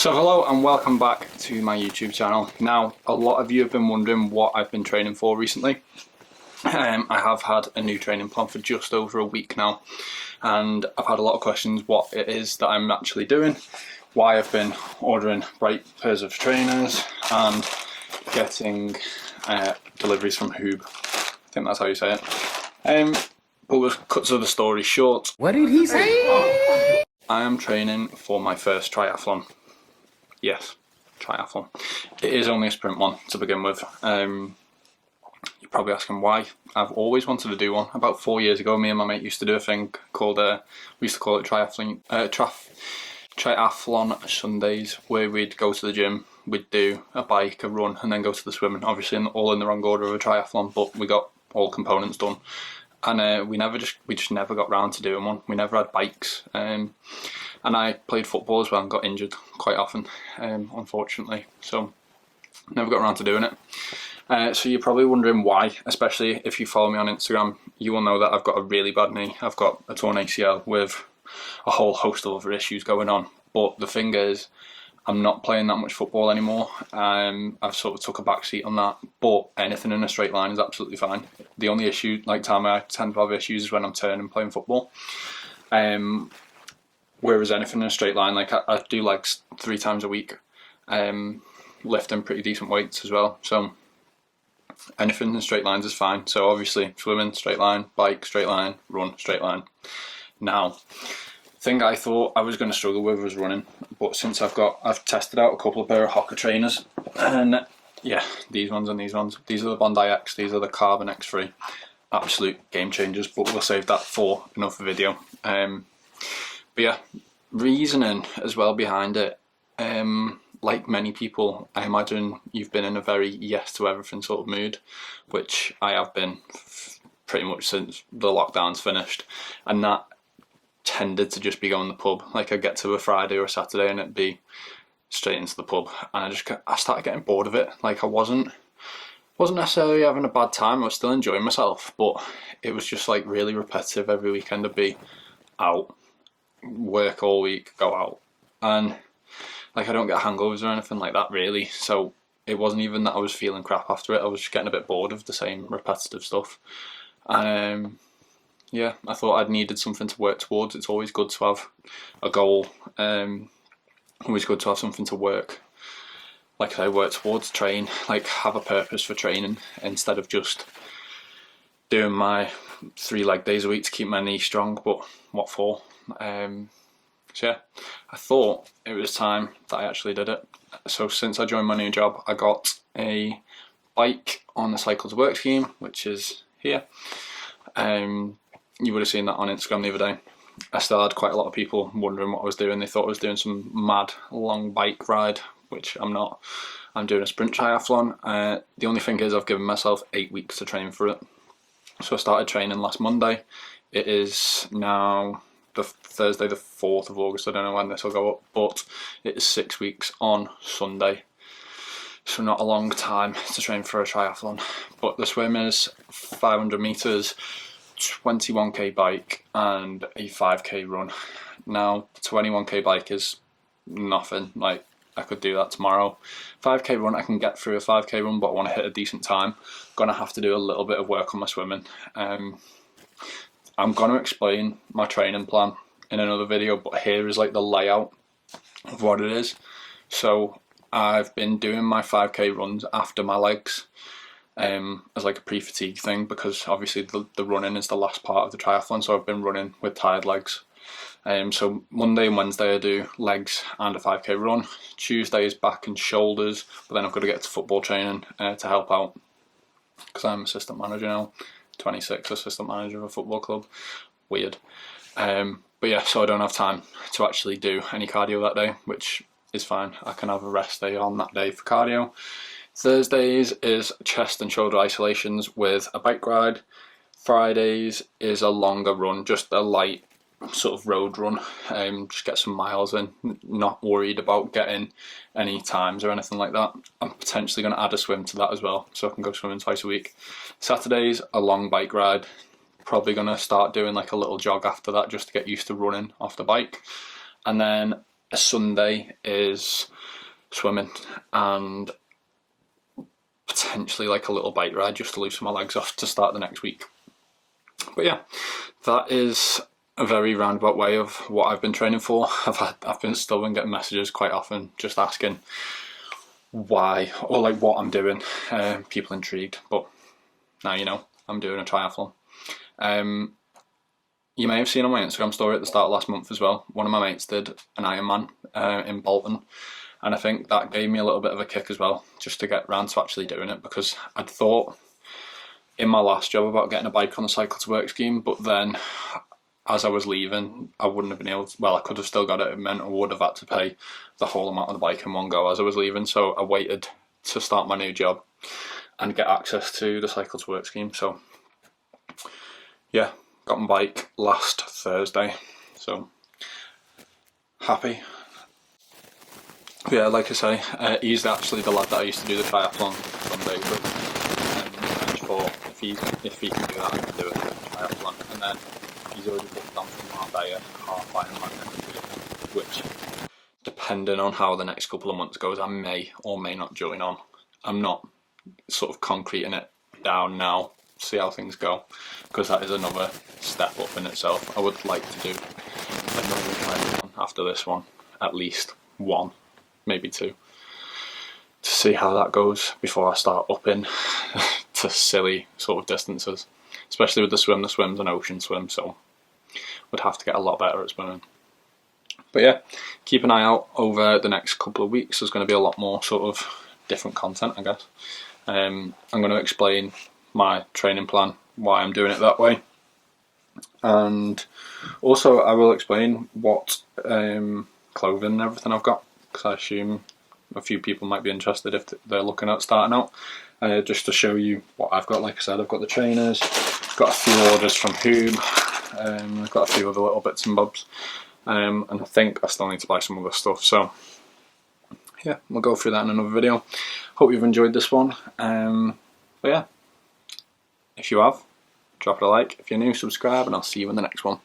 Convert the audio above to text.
So hello and welcome back to my YouTube channel. Now, a lot of you have been wondering what I've been training for recently. I have had a new training plan for just over a week now, and I've had a lot of questions what it is that I'm actually doing, why I've been ordering bright pairs of trainers and getting deliveries from Hoob. I think that's how you say it. But we'll cut to the story short. What did he say? I am training for my first triathlon. Yes, triathlon. It is only a sprint one to begin with. You're probably asking why. I've always wanted to do one. About 4 years ago, me and my mate used to do a thing called, we used to call it triathlon Sundays, where we'd go to the gym, we'd do a bike, a run, and then go to the swimming. Obviously, all in the wrong order of a triathlon, but we got all components done. And we just never got round to doing one. We never had bikes. And I played football as well and got injured quite often, unfortunately. So never got around to doing it. So you're probably wondering why, especially if you follow me on Instagram. You will know that I've got a really bad knee. I've got a torn ACL with a whole host of other issues going on. But the thing is, I'm not playing that much football anymore. I've sort of took a back seat on that, but anything in a straight line is absolutely fine. The only issue, like time I tend to have issues, is when I'm turning playing football. Whereas anything in a straight line, like I do like 3 times a week, lifting pretty decent weights as well. So anything in straight lines is fine. So obviously swimming, straight line, bike, straight line, run, straight line. Now, thing I thought I was going to struggle with was running, but since I've tested out a couple of pair of Hoka trainers, and yeah, these ones and these ones. These are the Bondi X, these are the Carbon X3. Absolute game changers, but we'll save that for another video. But yeah, reasoning as well behind it. Like many people, I imagine you've been in a very yes to everything sort of mood, which I have been pretty much since the lockdown's finished, and that tended to just be going to the pub. Like I'd get to a Friday or a Saturday and it'd be straight into the pub, and I started getting bored of it. Like I wasn't necessarily having a bad time, I was still enjoying myself, but it was just like really repetitive. Every weekend I'd be out, work all week, go out, and like I don't get hangovers or anything like that really, so it wasn't even that I was feeling crap after it. I was just getting a bit bored of the same repetitive stuff. And yeah, I thought I'd needed something to work towards. It's always good to have a goal, always good to have something to work, like I work towards, train, like have a purpose for training instead of just doing my 3 leg days a week to keep my knee strong. But what for? So yeah, I thought it was time that I actually did it. So since I joined my new job, I got a bike on the Cycle to Work scheme, which is here. You would have seen that on Instagram the other day. I still had quite a lot of people wondering what I was doing. They thought I was doing some mad long bike ride, which I'm not. I'm doing a sprint triathlon. The only thing is I've given myself 8 weeks to train for it. So I started training last Monday. It is now the Thursday the 4th of August. I don't know when this will go up, but it is 6 weeks on Sunday. So not a long time to train for a triathlon. But the swim is 500 metres, 21k bike and a 5k run. Now 21k bike is nothing, like I could do that tomorrow. 5k run, I can get through a 5k run, but I want to hit a decent time. Gonna have to do a little bit of work on my swimming. I'm gonna explain my training plan in another video, but here is like the layout of what it is. So I've been doing my 5k runs after my legs, as like a pre-fatigue thing, because obviously the running is the last part of the triathlon, so I've been running with tired legs. So Monday and Wednesday I do legs and a 5k run. Tuesday is back and shoulders, but then I've got to get to football training to help out, because I'm assistant manager now, 26, assistant manager of a football club. Weird. But yeah, so I don't have time to actually do any cardio that day, which is fine. I can have a rest day on that day for cardio. Thursdays is chest and shoulder isolations with a bike ride. Fridays is a longer run, just a light sort of road run, just get some miles in, not worried about getting any times or anything like that. I'm potentially going to add a swim to that as well, so I can go swimming twice a week. Saturdays, a long bike ride. Probably going to start doing like a little jog after that, just to get used to running off the bike. And then Sunday is swimming and potentially like a little bike ride just to loosen my legs off to start the next week. But yeah, that is a very roundabout way of what I've been training for. I've been getting messages quite often just asking why or like what I'm doing. People intrigued, but now you know I'm doing a triathlon. You may have seen on my Instagram story at the start of last month as well, one of my mates did an Ironman in Bolton, and I think that gave me a little bit of a kick as well, just to get round to actually doing it, because I'd thought in my last job about getting a bike on the Cycle to Work scheme, but then as I was leaving I wouldn't have been able to, well, I could have still got it, it meant I would have had to pay the whole amount of the bike in one go as I was leaving, so I waited to start my new job and get access to the Cycle to Work scheme. So yeah, got my bike last Thursday, so happy. Yeah, like I say, he's actually the lad that I used to do the triathlon Sunday with. I just thought if he can do that, I can do a triathlon. And then he's already booked on from Marbella, half Ironman next week, which, depending on how the next couple of months goes, I may or may not join on. I'm not sort of concreting it down now, see how things go, because that is another step up in itself. I would like to do another triathlon after this one, at least one, maybe two, to see how that goes before I start upping to silly sort of distances, especially with the swim. The swim's an ocean swim, so would have to get a lot better at swimming. But yeah, keep an eye out over the next couple of weeks. There's going to be a lot more sort of different content, I guess. I'm going to explain my training plan, why I'm doing it that way, and also I will explain what clothing and everything I've got, because I assume a few people might be interested if they're looking at starting out. Just to show you what I've got. Like I said, I've got the trainers, got a few orders from Hume, I've got a few other little bits and bobs, and I think I still need to buy some other stuff, so yeah, we'll go through that in another video. Hope you've enjoyed this one. But yeah, if you have, drop it a like. If you're new, subscribe, and I'll see you in the next one.